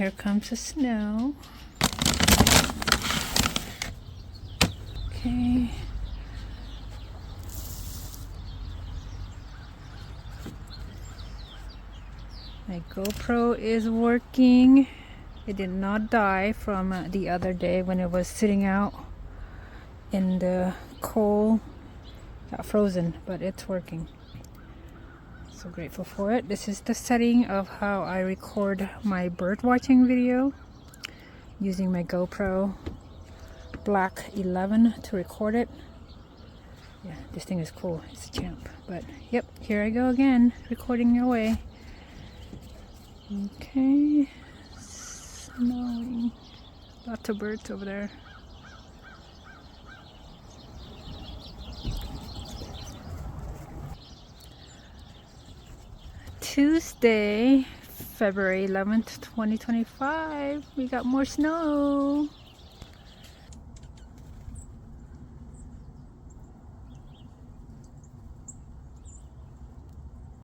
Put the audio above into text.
here comes the snow. Okay. My GoPro is working. It did not die from the other day when it was sitting out in the cold. Got frozen, but it's working. So grateful for it. This is the setting of how I record my bird watching video using my GoPro Black 11 to record it. Yeah, this thing is cool. It's a champ. But yep, here I go again, recording away. Okay, snowing. Lots of birds over there. Tuesday, February 11th, 2025. We got more snow.